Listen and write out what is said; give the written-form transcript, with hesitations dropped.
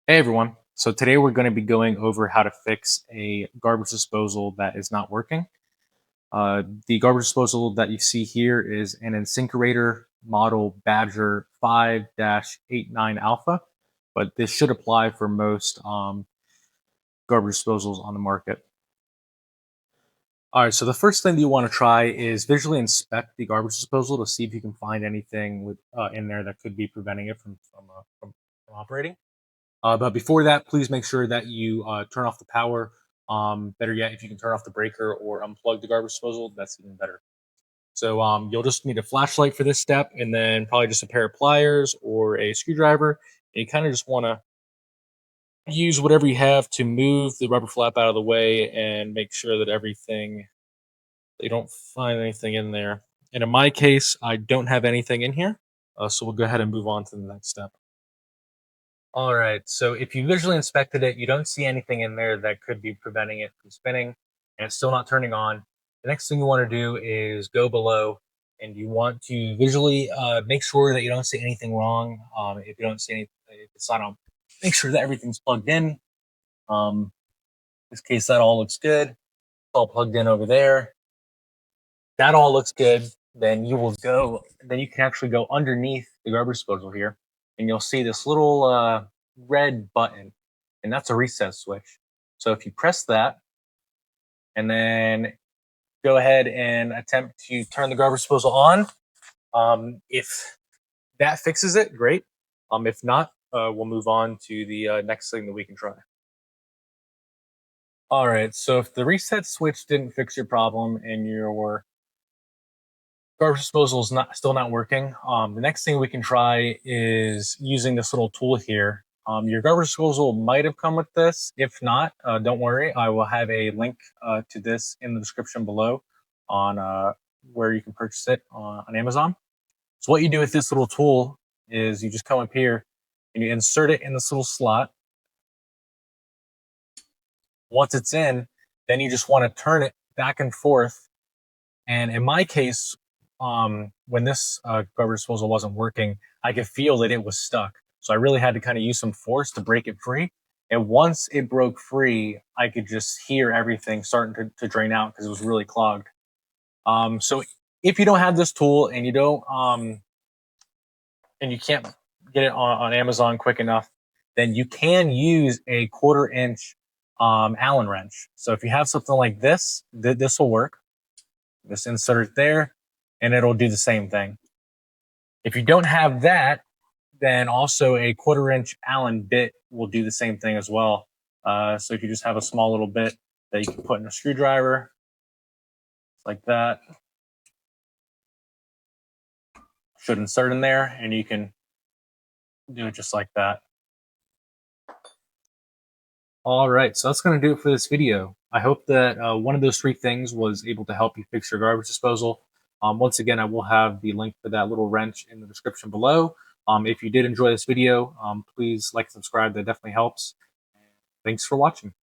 Hey everyone. So today we're going to be going over how to fix a garbage disposal that is not working. The garbage disposal that you see here is an InSinkErator model Badger 5-89 Alpha, but this should apply for most garbage disposals on the market. All right, so the first thing that you want to try is visually inspect the garbage disposal to see if you can find anything in there that could be preventing it from operating. But before that, please make sure that you turn off the power. Better yet, if you can turn off the breaker or unplug the garbage disposal, that's even better. So you'll just need a flashlight for this step, and then probably just a pair of pliers or a screwdriver. And you kind of just want to use whatever you have to move the rubber flap out of the way and make sure that you don't find anything in there. And in my case, I don't have anything in here. So we'll go ahead and move on to the next step. All right. So if you visually inspected it, you don't see anything in there that could be preventing it from spinning, and it's still not turning on. The next thing you want to do is go below, and you want to visually make sure that you don't see anything wrong. If you don't see anything, if it's not on, make sure that everything's plugged in. In this case, that all looks good. It's all plugged in over there. That all looks good. Then you will go. Then you can actually go underneath the garbage disposal here, and you'll see this little red button, and that's a reset switch. So if you press that, and then go ahead and attempt to turn the garbage disposal on, if that fixes it, great. If not, we'll move on to the next thing that we can try. All right. So if the reset switch didn't fix your problem and your garbage disposal is still not working, the next thing we can try is using this little tool here. Your garbage disposal might have come with this. If not, don't worry. I will have a link to this in the description below on where you can purchase it on Amazon. So what you do with this little tool is you just come up here and you insert it in this little slot. Once it's in, then you just want to turn it back and forth. And in my case, when this garbage disposal wasn't working, I could feel that it was stuck. So I really had to kind of use some force to break it free. And once it broke free, I could just hear everything starting to drain out because it was really clogged. So if you don't have this tool and you don't, and you can't get it on Amazon quick enough, then you can use a 1/4 inch Allen wrench. So if you have something like this, this will work. Just insert it there and it'll do the same thing. If you don't have that, then also a 1/4 inch Allen bit will do the same thing as well. So if you just have a small little bit that you can put in a screwdriver, like that, should insert in there, and you can do it just like that. All right, so that's going to do it for this video. I hope that one of those three things was able to help you fix your garbage disposal. Once again, I will have the link for that little wrench in the description below. If you did enjoy this video, please like and subscribe. That definitely helps. Thanks for watching.